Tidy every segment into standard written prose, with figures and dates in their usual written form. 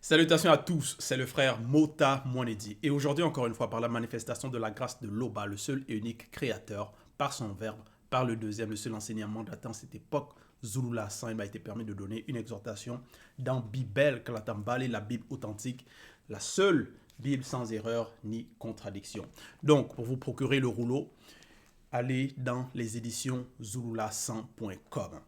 Salutations à tous, c'est le frère Mota Mwanedi. Et aujourd'hui, encore une fois, par la manifestation de la grâce de l'Oba, le seul et unique créateur, par son verbe, par le deuxième, le seul enseignant mandatant cette époque, Zulula San, il m'a été permis de donner une exhortation dans Bible, Kalatambale, la Bible authentique, la seule Bible sans erreur ni contradiction. Donc, pour vous procurer le rouleau, allez dans les éditions zulula100.com.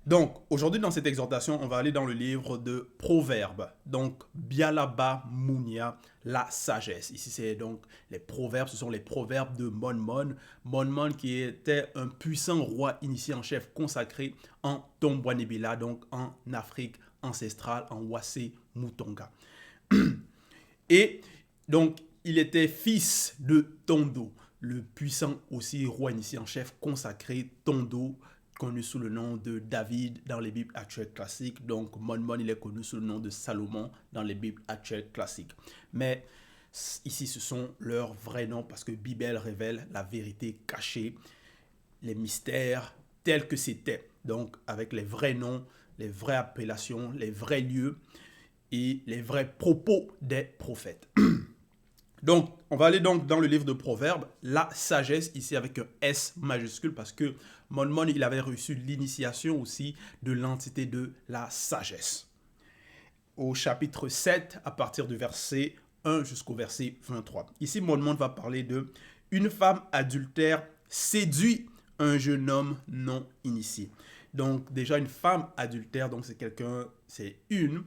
Donc, aujourd'hui, dans cette exhortation, on va aller dans le livre de Proverbes. Donc, Bialaba Mounia, la sagesse. Ici, c'est donc les proverbes, ce sont les proverbes de Monmon. Monmon qui était un puissant roi initié en chef consacré en Tombouanibila, donc en Afrique ancestrale, en Wassé Moutonga. Et donc, il était fils de Tondo, le puissant aussi roi initié en chef consacré Tondo, connu sous le nom de David dans les Bibles actuelles classiques. Donc, Monmon, il est connu sous le nom de Salomon dans les Bibles actuelles classiques. Mais ici, ce sont leurs vrais noms parce que Bible révèle la vérité cachée, les mystères tels que c'était. Donc, avec les vrais noms, les vraies appellations, les vrais lieux et les vrais propos des prophètes. Donc, on va aller donc dans le livre de Proverbes, la sagesse, ici avec un S majuscule, parce que Monmon, il avait reçu l'initiation aussi de l'entité de la sagesse. Au chapitre 7, à partir du verset 1 jusqu'au verset 23. Ici, Monmon va parler de « Une femme adultère séduit un jeune homme non initié ». Donc, déjà, une femme adultère, donc c'est quelqu'un, c'est une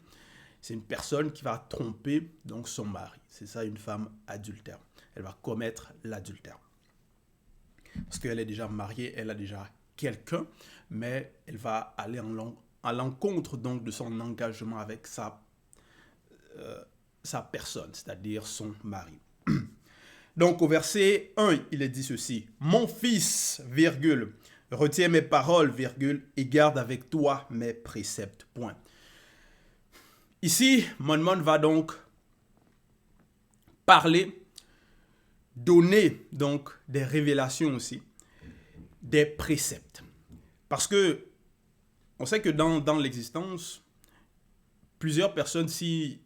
personne qui va tromper donc son mari. C'est ça une femme adultère. Elle va commettre l'adultère. Parce qu'elle est déjà mariée, elle a déjà quelqu'un, mais elle va aller à l'encontre donc de son engagement avec sa personne, c'est-à-dire son mari. Donc au verset 1, il est dit ceci. Mon fils, virgule, retiens mes paroles, virgule, et garde avec toi mes préceptes. Point. Ici, Monmon va donc parler, donner donc des révélations aussi, des préceptes. Parce que on sait que dans l'existence, plusieurs personnes, s'ils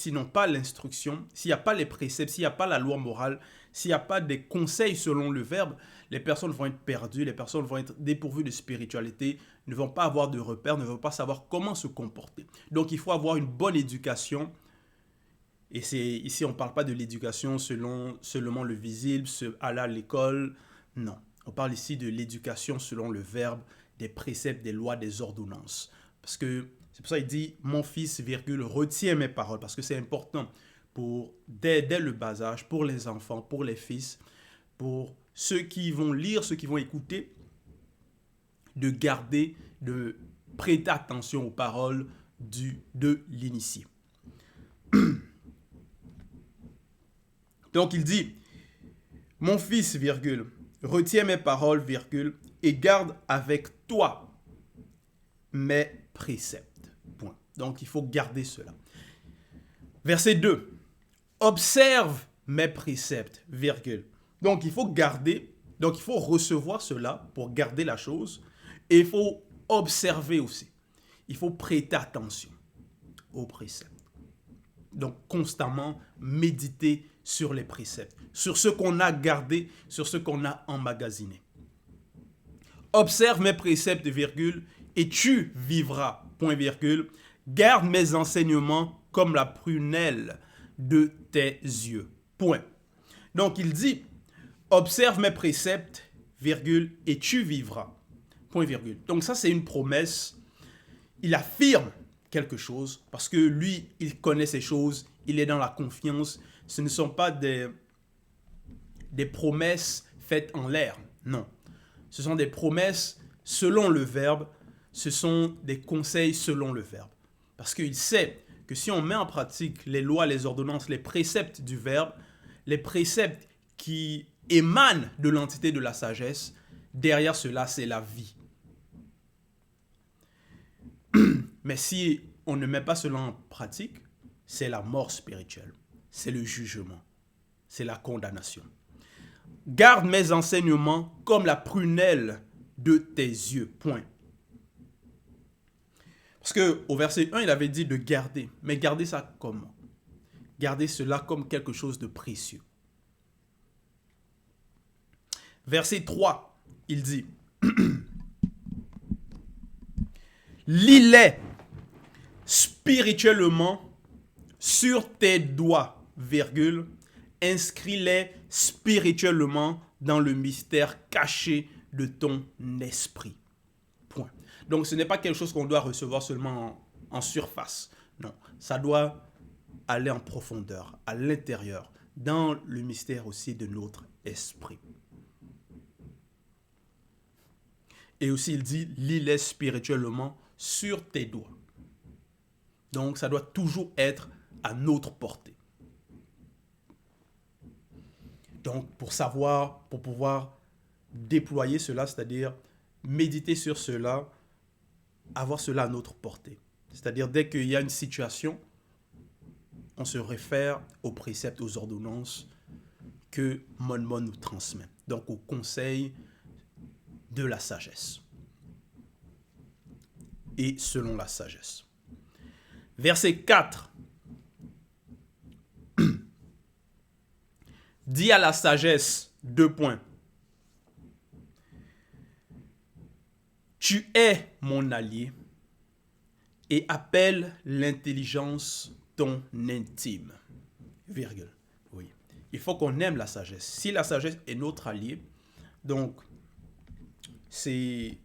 n'ont pas l'instruction, s'il n'y a pas les préceptes, s'il n'y a pas la loi morale, s'il n'y a pas des conseils selon le verbe, les personnes vont être perdues, les personnes vont être dépourvues de spiritualité, ne vont pas avoir de repères, ne vont pas savoir comment se comporter. Donc il faut avoir une bonne éducation. Et ici, on ne parle pas de l'éducation selon seulement le visible, aller à l'école. Non, on parle ici de l'éducation selon le verbe, des préceptes, des lois, des ordonnances. Parce que c'est pour ça qu'il dit, mon fils, virgule, retiens mes paroles. Parce que c'est important dès le bas âge, pour les enfants, pour les fils, pour ceux qui vont lire, ceux qui vont écouter, de garder, de prêter attention aux paroles de l'initié. Donc il dit, mon fils, virgule, retiens mes paroles, virgule, et garde avec toi mes préceptes. Point. Donc il faut garder cela. Verset 2, observe mes préceptes, virgule. Donc il faut garder, donc il faut recevoir cela pour garder la chose, et il faut observer aussi. Il faut prêter attention aux préceptes. Donc constamment méditer sur les préceptes, sur ce qu'on a gardé, sur ce qu'on a emmagasiné. Observe mes préceptes, virgule, et tu vivras, point virgule. Garde mes enseignements comme la prunelle de tes yeux, point. Donc il dit, observe mes préceptes, virgule, et tu vivras, point virgule. Donc ça c'est une promesse. Il affirme quelque chose parce que lui, il connaît ces choses, il est dans la confiance. Ce ne sont pas des promesses faites en l'air, non. Ce sont des promesses selon le verbe, ce sont des conseils selon le verbe. Parce qu'il sait que si on met en pratique les lois, les ordonnances, les préceptes du verbe, les préceptes qui émanent de l'entité de la sagesse, derrière cela, c'est la vie. Mais si on ne met pas cela en pratique, c'est la mort spirituelle, c'est le jugement, c'est la condamnation. Garde mes enseignements comme la prunelle de tes yeux, point. Parce qu'au verset 1, il avait dit de garder. Mais garder ça comment? Garder cela comme quelque chose de précieux. Verset 3, il dit lis-les spirituellement sur tes doigts, virgule, inscris-les spirituellement dans le mystère caché de ton esprit. Point. Donc ce n'est pas quelque chose qu'on doit recevoir seulement en surface. Non, ça doit aller en profondeur, à l'intérieur, dans le mystère aussi de notre esprit. Et aussi il dit, lis-les spirituellement sur tes doigts. Donc ça doit toujours être à notre portée. Donc pour savoir, pour pouvoir déployer cela, c'est-à-dire méditer sur cela, avoir cela à notre portée. C'est-à-dire dès qu'il y a une situation, on se réfère aux préceptes, aux ordonnances que Mon nous transmet. Donc au conseil de la sagesse. Et selon la sagesse. Verset 4. Dis à la sagesse, 2 points. Tu es mon allié et appelle l'intelligence ton intime. Virgule. Oui. Il faut qu'on aime la sagesse. Si la sagesse est notre allié, donc c'est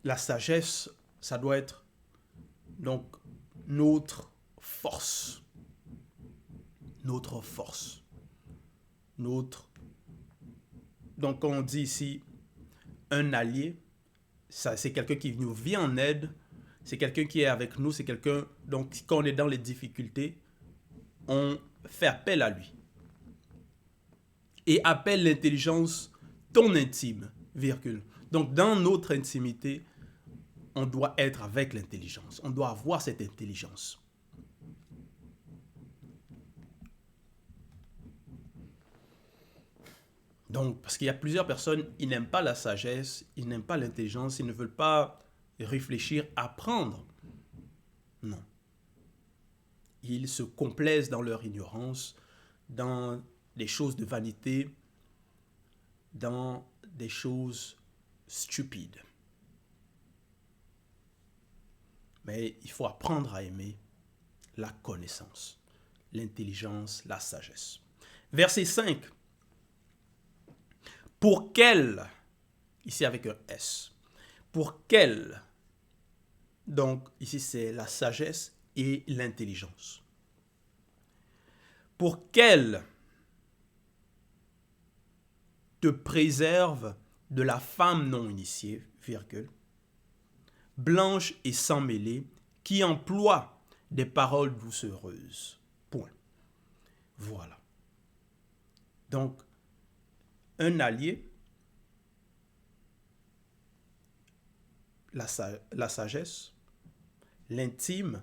la sagesse, ça doit être donc notre force. Notre force. Notre. Donc quand on dit ici un allié, ça, c'est quelqu'un qui nous vient en aide, c'est quelqu'un qui est avec nous, c'est quelqu'un, donc quand on est dans les difficultés, on fait appel à lui. Et appelle l'intelligence ton intime, virgule. Donc dans notre intimité, on doit être avec l'intelligence, on doit avoir cette intelligence. Donc, parce qu'il y a plusieurs personnes, ils n'aiment pas la sagesse, ils n'aiment pas l'intelligence, ils ne veulent pas réfléchir, apprendre. Non. Ils se complaisent dans leur ignorance, dans des choses de vanité, dans des choses stupides. Mais il faut apprendre à aimer la connaissance, l'intelligence, la sagesse. Verset 5. Pour quel, ici avec un S, pour quel, donc ici c'est la sagesse et l'intelligence. Pour quel te préserve de la femme non initiée, virgule, blanche et sans mêlée, qui emploie des paroles doucereuses. Point. Voilà. Donc, un allié, la sagesse, l'intime,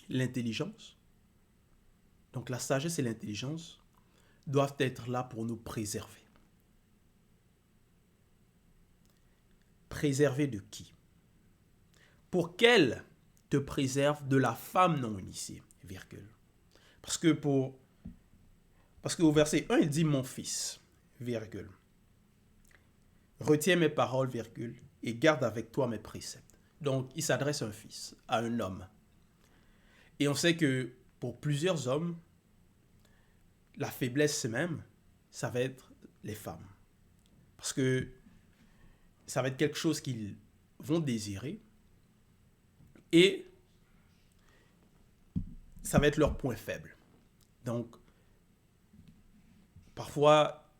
l'intelligence. Donc la sagesse et l'intelligence doivent être là pour nous préserver. Préserver de qui? Pour qu'elle te préserve de la femme non initiée, virgule. Parce qu'au verset 1, il dit « Mon fils », virgule. Retiens mes paroles, virgule, et garde avec toi mes préceptes. Donc, il s'adresse à un fils, à un homme. Et on sait que pour plusieurs hommes, la faiblesse même, ça va être les femmes. Parce que ça va être quelque chose qu'ils vont désirer et ça va être leur point faible. Donc, parfois,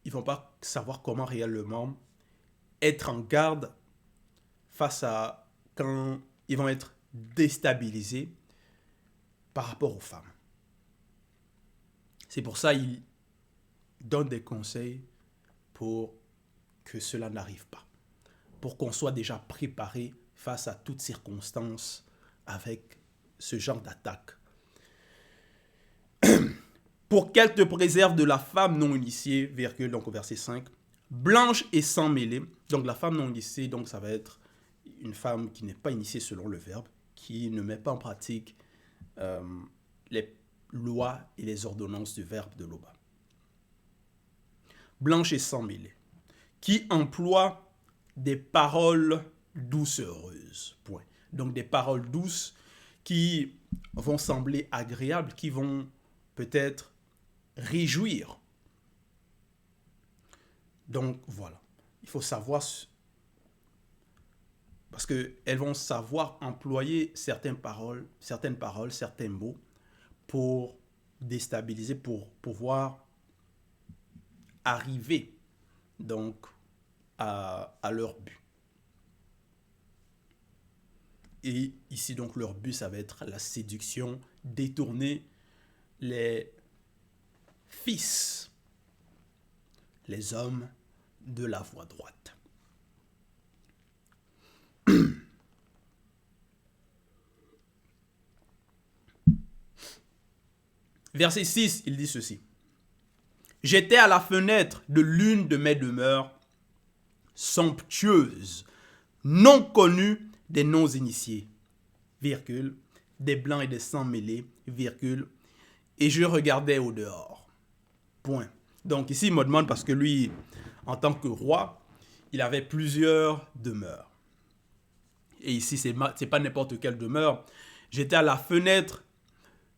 ils ne vont pas savoir comment réellement être en garde face à quand ils vont être déstabilisés par rapport aux femmes. C'est pour ça qu'ils donnent des conseils pour que cela n'arrive pas. Pour qu'on soit déjà préparé face à toutes circonstances avec ce genre d'attaque. Pour qu'elle te préserve de la femme non initiée, virgule, donc au verset 5, blanche et sans mêlée. Donc la femme non initiée, donc ça va être une femme qui n'est pas initiée selon le verbe, qui ne met pas en pratique les lois et les ordonnances du verbe de Loba. Blanche et sans mêlée, qui emploie des paroles doucereuses. Point. Donc des paroles douces qui vont sembler agréables, qui vont peut-être réjouir. Donc voilà, il faut savoir, parce qu'elles vont savoir employer certaines paroles, certains mots pour déstabiliser, pour pouvoir arriver donc à leur but. Et ici donc leur but, ça va être la séduction, détourner les fils, les hommes de la voie droite. Verset 6, il dit ceci. J'étais à la fenêtre de l'une de mes demeures somptueuses, non connues des non-initiés, virgule, des blancs et des sans mêlés, virgule, et je regardais au dehors. Point. Donc ici, il me demande parce que lui, en tant que roi, il avait plusieurs demeures. Et ici, c'est pas n'importe quelle demeure. J'étais à la fenêtre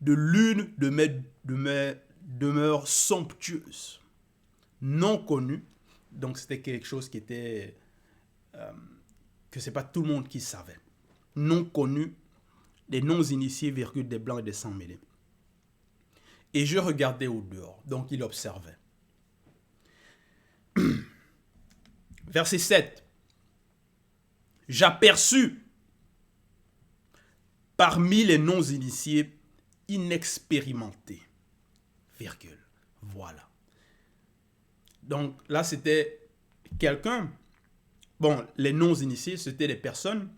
de l'une de mes demeures somptueuses, non connues. Donc c'était quelque chose qui était que c'est pas tout le monde qui savait. Non connu, des non-initiés, virgule, des blancs et des sans mêlés. Et je regardais au dehors, donc il observait. Verset 7. J'aperçus parmi les non-initiés inexpérimentés, virgule. Voilà. Donc là, c'était quelqu'un. Bon, les non-initiés, c'était des personnes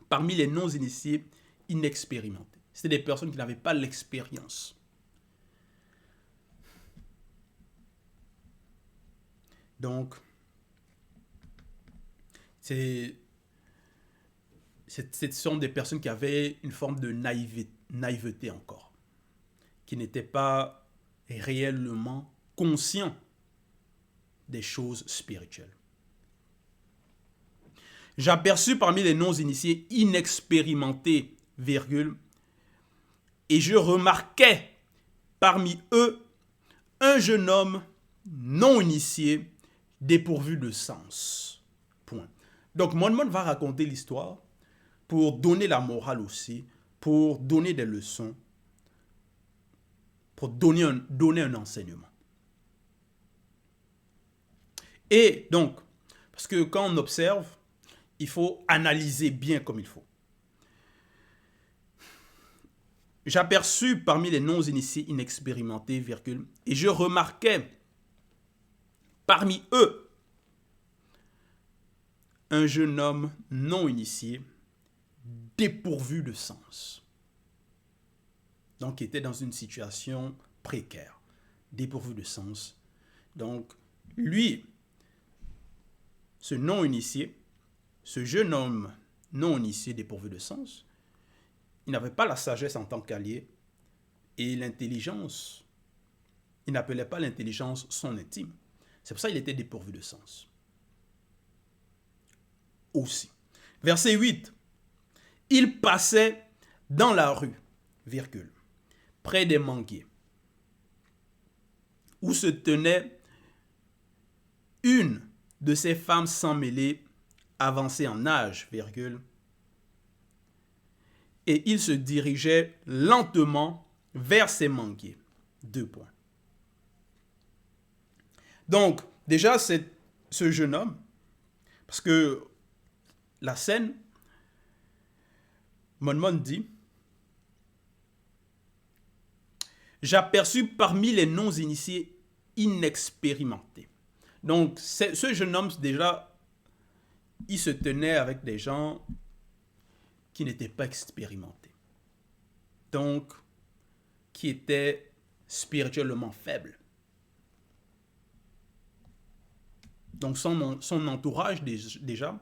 parmi les non-initiés inexpérimentés. C'était des personnes qui n'avaient pas l'expérience. Donc, ce sont des personnes qui avaient une forme de naïveté encore, qui n'étaient pas réellement conscients des choses spirituelles. J'aperçus parmi les non-initiés inexpérimentés, virgule, et je remarquais parmi eux un jeune homme non initié, dépourvu de sens. Point. Donc, Monmouth va raconter l'histoire pour donner la morale aussi, pour donner des leçons, pour donner un enseignement. Et donc, parce que quand on observe, il faut analyser bien comme il faut. J'aperçus parmi les non-initiés inexpérimentés, virgule, et je remarquais parmi eux un jeune homme non initié, dépourvu de sens. Donc, qui était dans une situation précaire, dépourvu de sens. Donc, lui, ce non-initié, ce jeune homme non initié, dépourvu de sens, il n'avait pas la sagesse en tant qu'allié et l'intelligence. Il n'appelait pas l'intelligence son intime. C'est pour ça qu'il était dépourvu de sens. Aussi. Verset 8. Il passait dans la rue, virgule, près des manguiers, où se tenait une de ces femmes sans mêlée, avancée en âge, virgule, et il se dirigeait lentement vers ces manguiers. 2 points. Donc, déjà, c'est ce jeune homme, parce que la scène, Monmouth dit, j'aperçus parmi les non-initiés inexpérimentés. Donc, ce jeune homme, déjà, il se tenait avec des gens qui n'étaient pas expérimentés. Donc, qui étaient spirituellement faibles. Donc son entourage déjà,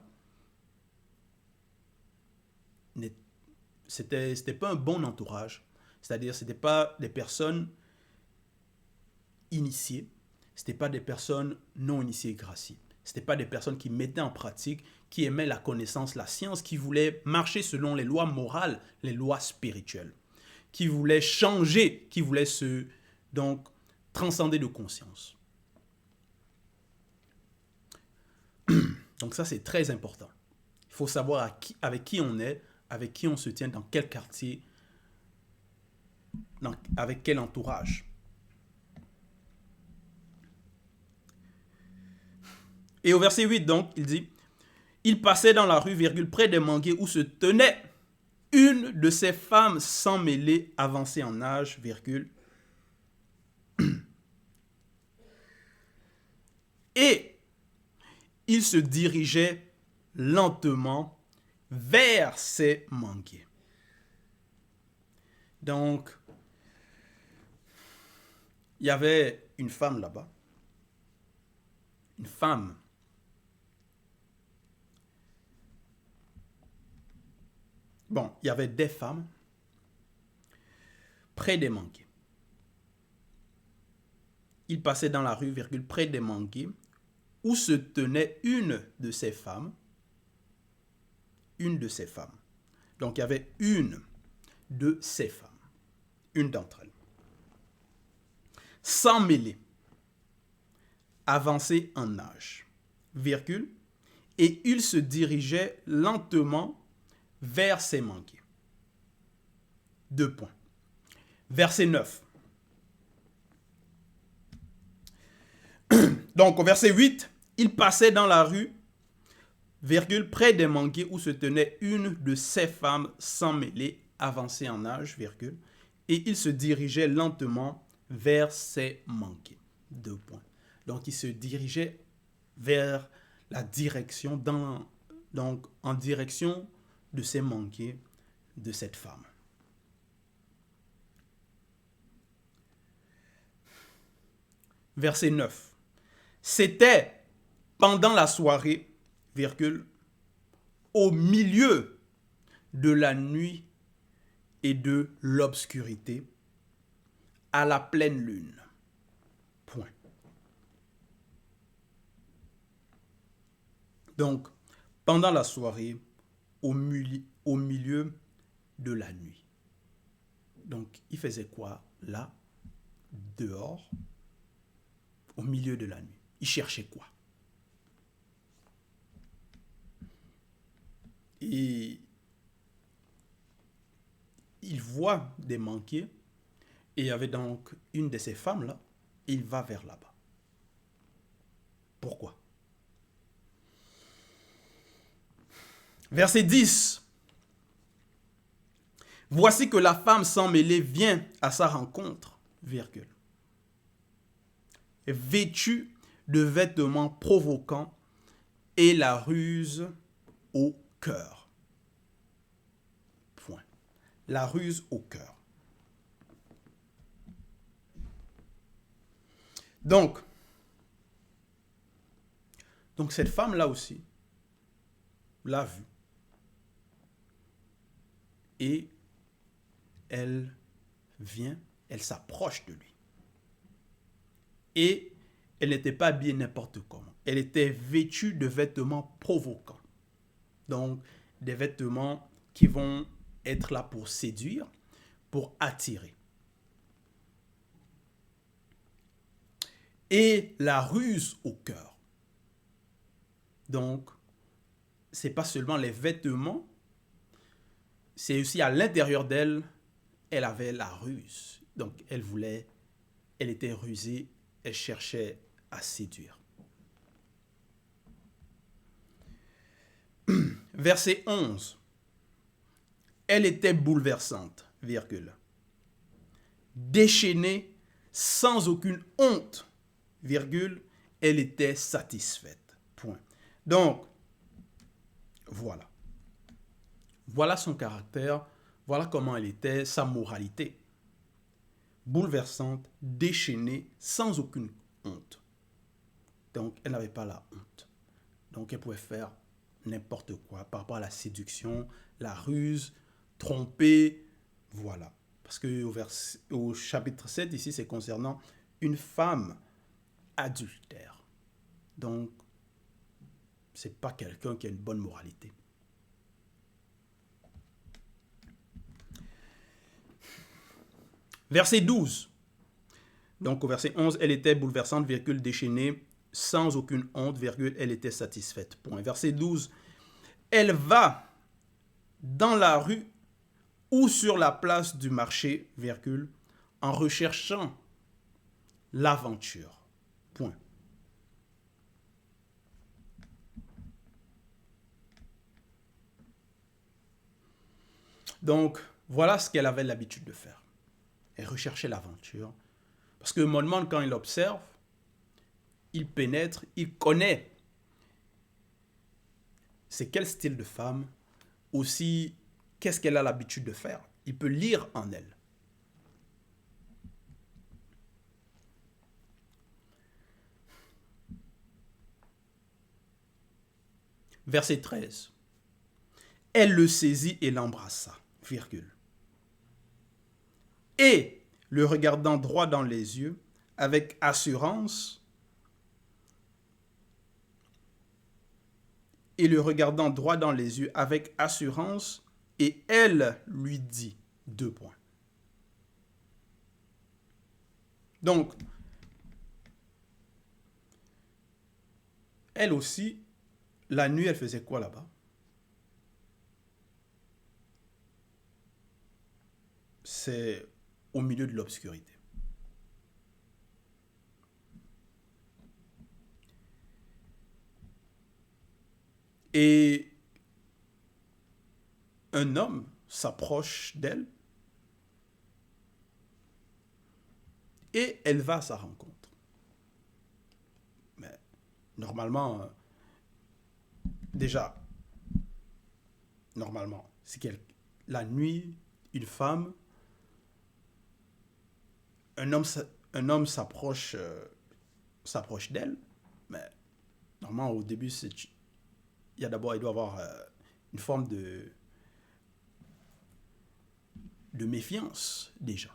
c'était pas un bon entourage. C'est-à-dire, c'était pas des personnes initiées, c'était pas des personnes non initiées gracie. C'était pas des personnes qui mettaient en pratique, qui aimaient la connaissance, la science, qui voulaient marcher selon les lois morales, les lois spirituelles, qui voulaient changer, qui voulaient se donc transcender de conscience. Donc ça, c'est très important. Il faut savoir avec qui on est, avec qui on se tient, dans quel quartier, avec quel entourage. Et au verset 8, donc, il dit, « Il passait dans la rue, virgule, près des manguiers où se tenait une de ces femmes sans mêler, avancée en âge, virgule. Et il se dirigeait lentement vers ces manguiers. » Donc, il y avait une femme là-bas. Une femme. Bon, il y avait des femmes près des manguiers. Il passait dans la rue, virgule, près des manguiers, où se tenait une de ces femmes. Une de ces femmes. Donc, il y avait une de ces femmes. Une d'entre elles. Sans mêler. Avancée en âge. Virgule. Et il se dirigeait lentement vers ces manguiers. 2 points. Verset 9. Donc, au verset 8, il passait dans la rue, virgule, près des manguiers où se tenait une de ces femmes sans mêler, avancée en âge, virgule, et il se dirigeait lentement vers ces manguiers. 2 points. Donc, il se dirigeait vers la direction, donc en direction de ces manguiers de cette femme. Verset 9. C'était pendant la soirée, virgule, au milieu de la nuit et de l'obscurité, à la pleine lune. Point. Donc, pendant la soirée, au milieu de la nuit. Donc, il faisait quoi là, dehors, au milieu de la nuit? Il cherchait quoi? Et il voit des manguiers, et il y avait donc une de ces femmes-là, et il va vers là-bas. Pourquoi? Verset 10. Voici que la femme sans mêler vient à sa rencontre, virgule, vêtue de vêtements provoquants et la ruse au cœur. Point. La ruse au cœur. Donc cette femme-là aussi l'a vu. Et elle vient, elle s'approche de lui. Et elle n'était pas habillée n'importe comment. Elle était vêtue de vêtements provoquants. Donc, des vêtements qui vont être là pour séduire, pour attirer. Et la ruse au cœur. Donc, ce n'est pas seulement les vêtements, c'est aussi à l'intérieur d'elle, elle avait la ruse. Donc, elle était rusée, elle cherchait à séduire. Verset 11. Elle était bouleversante, virgule. Déchaînée, sans aucune honte, virgule, elle était satisfaite. Point. Donc, voilà. Voilà son caractère, voilà comment elle était, sa moralité. Bouleversante, déchaînée, sans aucune honte. Donc, elle n'avait pas la honte. Donc, elle pouvait faire n'importe quoi par rapport à la séduction, la ruse, tromper, voilà. Parce que au chapitre 7, ici, c'est concernant une femme adultère. Donc, c'est pas quelqu'un qui a une bonne moralité. Verset 12. Donc, au verset 11, elle était bouleversante, virgule, déchaînée, sans aucune honte, virgule, elle était satisfaite. Point. Verset 12. Elle va dans la rue ou sur la place du marché, virgule, en recherchant l'aventure. Point. Donc, voilà ce qu'elle avait l'habitude de faire. Elle recherchait l'aventure. Parce que Monmouth, quand il observe, il pénètre, il connaît c'est quel style de femme, aussi qu'est-ce qu'elle a l'habitude de faire. Il peut lire en elle. Verset 13. Elle le saisit et l'embrassa, virgule. Et, le regardant droit dans les yeux, avec assurance, et le regardant droit dans les yeux avec assurance, et elle lui dit, deux points. Donc, elle aussi, la nuit, elle faisait quoi là-bas? C'est au milieu de l'obscurité. Et un homme s'approche d'elle et elle va à sa rencontre. Mais normalement, déjà, normalement, c'est qu'elle, la nuit, une femme, un homme, un homme s'approche d'elle, mais normalement au début, il y a d'abord, il doit avoir une forme de méfiance déjà.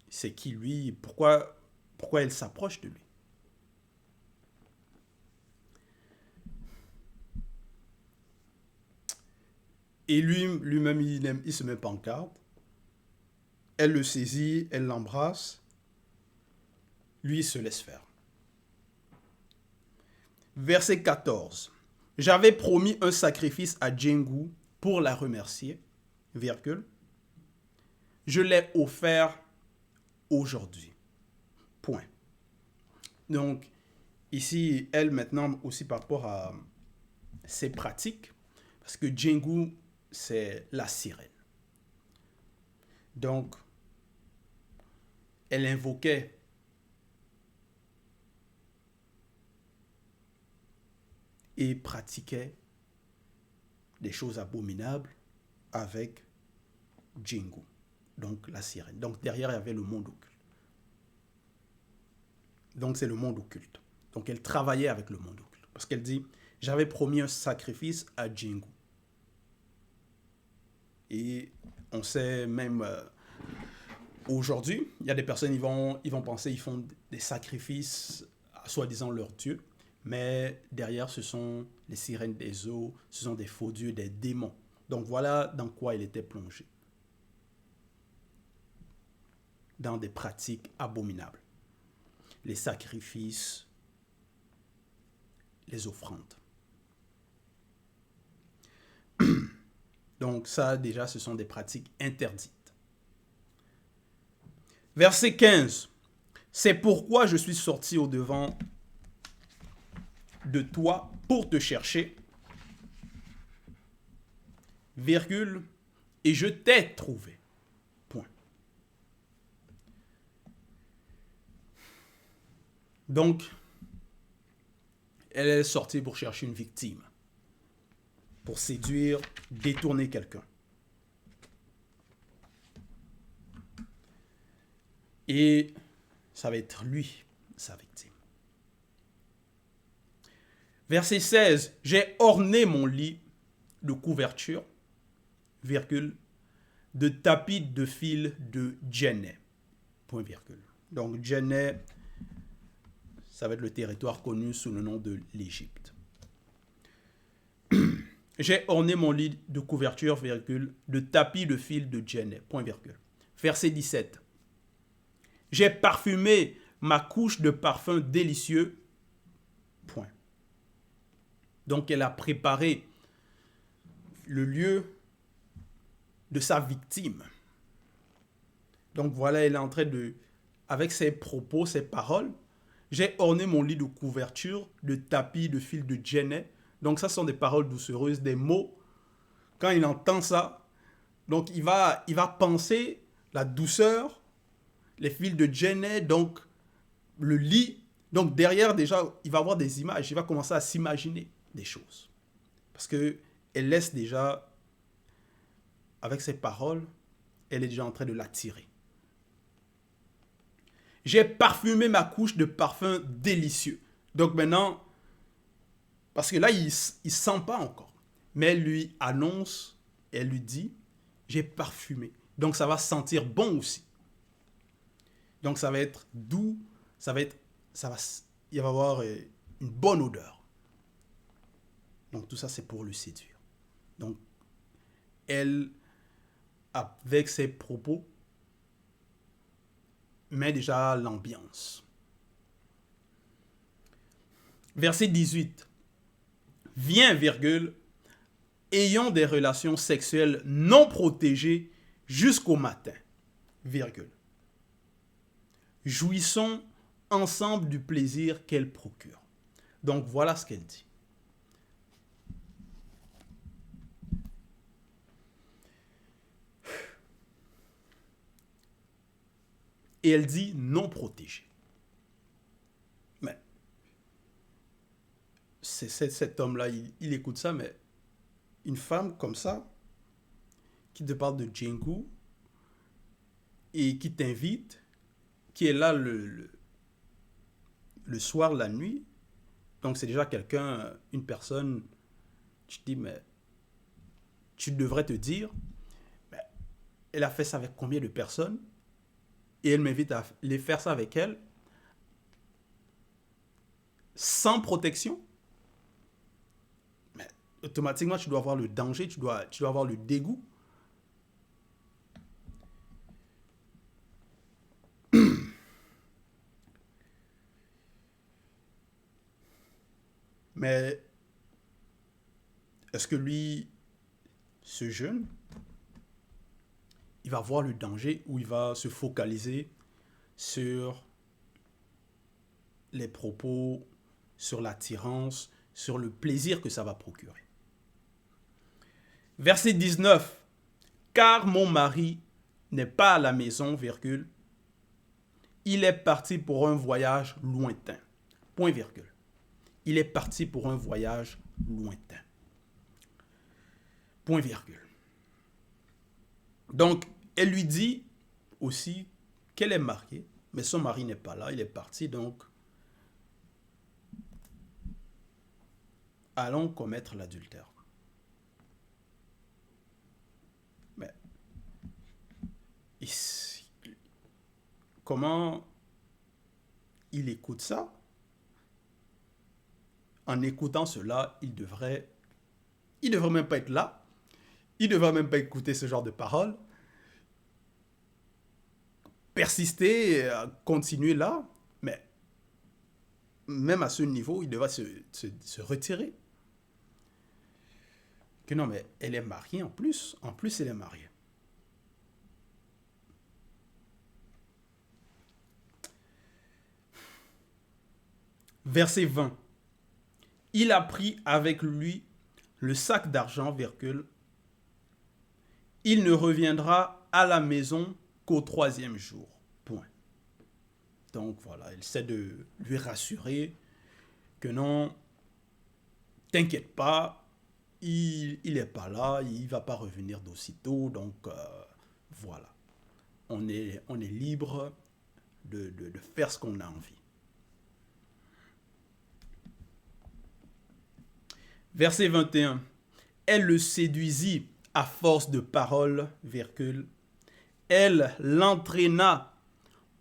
C'est qui lui, pourquoi elle s'approche de lui. Et lui-même, il se met pas en garde. Elle le saisit, elle l'embrasse. Lui, il se laisse faire. Verset 14. J'avais promis un sacrifice à Djengu pour la remercier, virgule. Je l'ai offert aujourd'hui. Point. Donc, ici, elle, maintenant, aussi par rapport à ses pratiques, parce que Djengu, c'est la sirène. Donc, elle invoquait et pratiquait des choses abominables avec Djengu, donc la sirène. Donc, derrière, il y avait le monde occulte. Donc, c'est le monde occulte. Donc, elle travaillait avec le monde occulte. Parce qu'elle dit, j'avais promis un sacrifice à Djengu. Et on sait même aujourd'hui, il y a des personnes, ils vont penser, ils font des sacrifices à soi-disant leur Dieu. Mais derrière, ce sont les sirènes des eaux, ce sont des faux dieux, des démons. Donc voilà dans quoi il était plongé. Dans des pratiques abominables. Les sacrifices, les offrandes. Donc ça, déjà, ce sont des pratiques interdites. Verset 15. C'est pourquoi je suis sorti au-devant de toi pour te chercher, virgule, et je t'ai trouvé. Point. Donc, elle est sortie pour chercher une victime, pour séduire, détourner quelqu'un. Et ça va être lui, sa victime. Verset 16. J'ai orné mon lit de couverture, virgule, de tapis de fil de Djenné. Point virgule. Donc Djenné, ça va être le territoire connu sous le nom de l'Égypte. J'ai orné mon lit de couverture, virgule, de tapis de fil de Djenné. Point virgule. Verset 17. J'ai parfumé ma couche de parfum délicieux. Point. Donc elle a préparé le lieu de sa victime. Donc voilà, elle est en train de, avec ses propos, ses paroles, j'ai orné mon lit de couverture de tapis de fil de Djenné. Donc ça sont des paroles doucereuses, des mots. Quand il entend ça, donc il va penser la douceur, les fils de Djenné, donc le lit. Donc derrière déjà, il va avoir des images, il va commencer à s'imaginer des choses. Parce qu'elle laisse déjà, avec ses paroles, elle est déjà en train de l'attirer. J'ai parfumé ma couche de parfum délicieux. Donc maintenant, parce que là, il ne sent pas encore. Mais elle lui annonce, elle lui dit, j'ai parfumé. Donc ça va sentir bon aussi. Donc ça va être doux, il va avoir une bonne odeur. Donc tout ça, c'est pour le séduire. Donc elle, avec ses propos, met déjà l'ambiance. Verset 18. Viens, virgule, ayons des relations sexuelles non protégées jusqu'au matin, virgule. Jouissons ensemble du plaisir qu'elle procure. Donc voilà ce qu'elle dit. Et elle dit non protégée. Mais cet homme-là, il écoute ça, mais une femme comme ça, qui te parle de Django, et qui t'invite, qui est là le soir, la nuit, donc c'est déjà quelqu'un, une personne, tu te dis, mais tu devrais te dire, mais elle a fait ça avec combien de personnes? Et elle m'invite à les faire ça avec elle, sans protection. Mais automatiquement, tu dois avoir le danger, tu dois avoir le dégoût. Mais est-ce que lui, ce jeune, il va voir le danger ou il va se focaliser sur les propos, sur l'attirance, sur le plaisir que ça va procurer? Verset 19. Car mon mari n'est pas à la maison, virgule. Il est parti pour un voyage lointain. Point virgule. Il est parti pour un voyage lointain. Point virgule. Donc, elle lui dit aussi qu'elle est mariée, mais son mari n'est pas là, il est parti, donc allons commettre l'adultère. Mais comment il écoute ça? En écoutant cela, il devrait même pas être là. Il ne devrait même pas écouter ce genre de paroles. Persister, continuer là, mais même à ce niveau, il devrait se retirer. Que non, mais elle est mariée en plus. En plus, elle est mariée. Verset 20. Il a pris avec lui le sac d'argent, virgule. Il ne reviendra à la maison qu'au 3e jour. Point. Donc voilà, elle essaie de lui rassurer que non, t'inquiète pas, il n'est pas là, il ne va pas revenir d'aussitôt. Donc voilà, on est libre de faire ce qu'on a envie. Verset 21. Elle le séduisit à force de paroles, virgule. Elle l'entraîna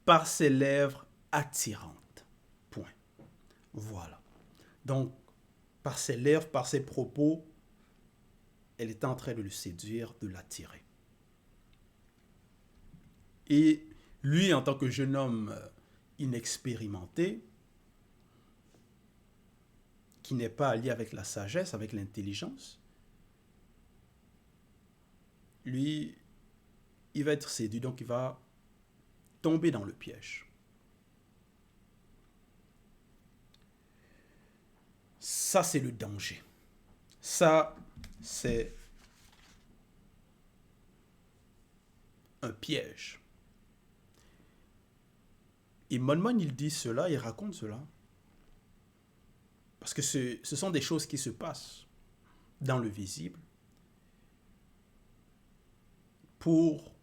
par ses lèvres attirantes. Point. Voilà. Donc, par ses lèvres, par ses propos, elle est en train de le séduire, de l'attirer. Et lui, en tant que jeune homme inexpérimenté, qui n'est pas allié avec la sagesse, avec l'intelligence, lui, il va être séduit, donc il va tomber dans le piège. Ça, c'est le danger. Ça, c'est un piège. Et Monmon, il dit cela, il raconte cela. Parce que ce sont des choses qui se passent dans le visible pour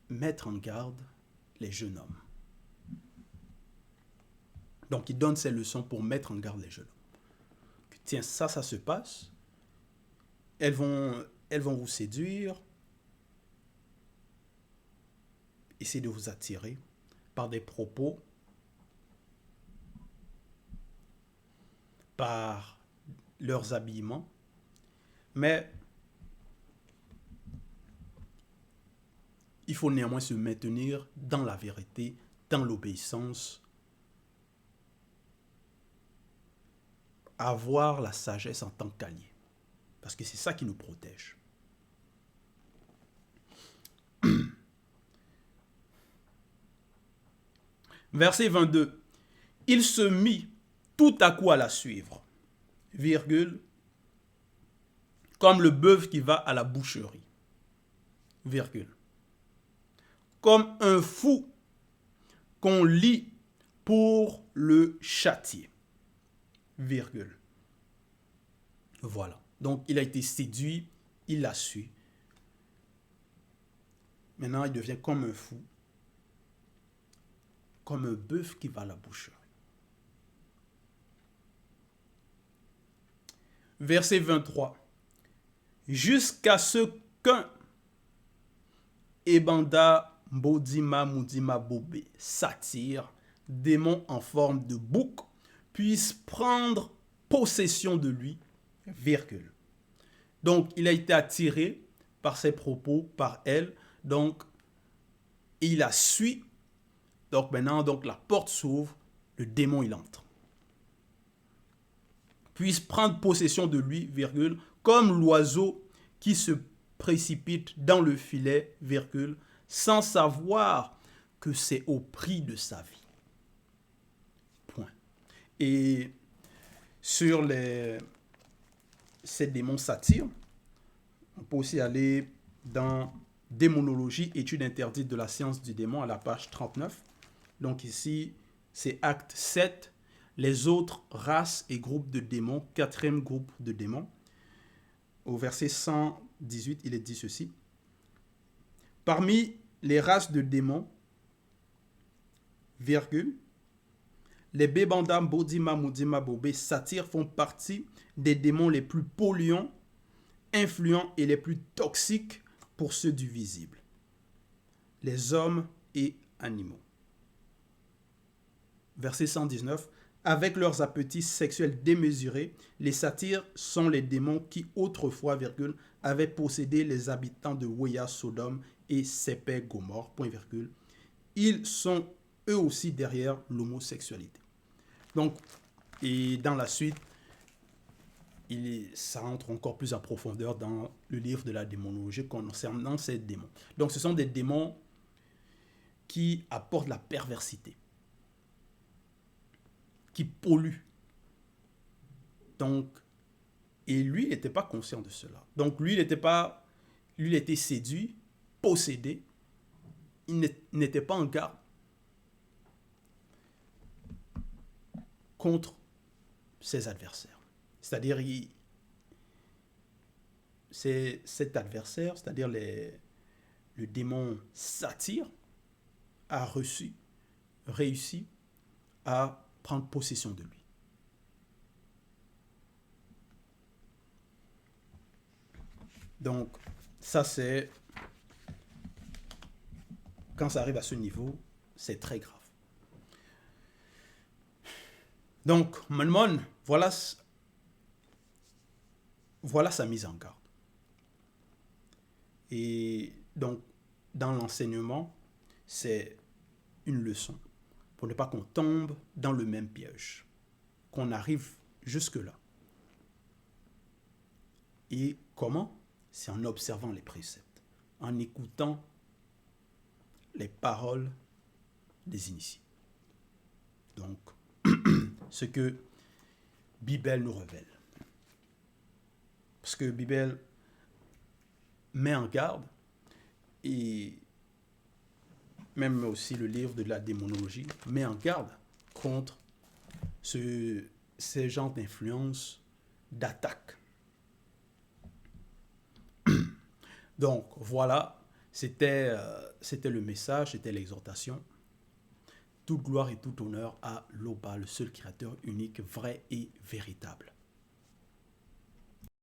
mettre en garde les jeunes hommes. Donc, il donne ces leçons pour mettre en garde les jeunes hommes. Tiens, ça se passe. Elles vont vous séduire, essayer de vous attirer par des propos, par leurs habillements, mais il faut néanmoins se maintenir dans la vérité, dans l'obéissance, avoir la sagesse en tant qu'allié, parce que c'est ça qui nous protège. Verset 22. Il se mit tout à coup à la suivre, virgule, comme le bœuf qui va à la boucherie, virgule, comme un fou qu'on lie pour le châtier, virgule. Voilà. Donc, il a été séduit, il l'a su. Maintenant, il devient comme un fou, comme un bœuf qui va à la boucherie. Verset 23. Jusqu'à ce qu'un Ebanda Bodima Moudima Bobé, satyre, démon en forme de bouc, puisse prendre possession de lui, virgule. Donc, il a été attiré par ses propos, par elle, donc, il la suit. Donc, maintenant, donc, la porte s'ouvre, le démon, il entre. Puisse prendre possession de lui, virgule, comme l'oiseau qui se précipite dans le filet, virgule, sans savoir que c'est au prix de sa vie. Point. Et sur ces démons satyres, on peut aussi aller dans Démonologie, étude interdite de la science du démon, à la page 39. Donc ici, c'est acte 7, les autres races et groupes de démons, quatrième groupe de démons. Au verset 118, il est dit ceci. Parmi les races de démons, virgule, les Bébandam, Bodima, Moudima, Bobé, satyres font partie des démons les plus polluants, influents et les plus toxiques pour ceux du visible, les hommes et animaux. Verset 119. Avec leurs appétits sexuels démesurés, les satyres sont les démons qui autrefois, virgule, avaient possédé les habitants de Weya, Sodome et Sépè, Gomorrhe, point virgule. Ils sont eux aussi derrière l'homosexualité. Donc, et dans la suite, ça entre encore plus en profondeur dans le livre de la démonologie concernant ces démons. Donc, ce sont des démons qui apportent la perversité, qui polluent. Donc, et lui, il n'était pas conscient de cela. Donc, lui, il était séduit, possédé. Il n'était pas en garde contre ses adversaires. C'est-à-dire, c'est cet adversaire, c'est-à-dire le démon satyre, a réussi à prendre possession de lui. Donc, ça c'est, quand ça arrive à ce niveau, c'est très grave. Donc, Maimon, voilà sa mise en garde. Et donc, dans l'enseignement, c'est une leçon pour ne pas qu'on tombe dans le même piège, qu'on arrive jusque-là. Et comment? C'est en observant les préceptes, en écoutant les paroles des initiés. Donc, ce que Bible nous révèle. Parce que Bible met en garde, et même aussi le livre de la démonologie met en garde contre ces genres d'influence, d'attaque. Donc voilà, c'était le message, c'était l'exhortation. Toute gloire et tout honneur à l'Oba, le seul créateur unique, vrai et véritable.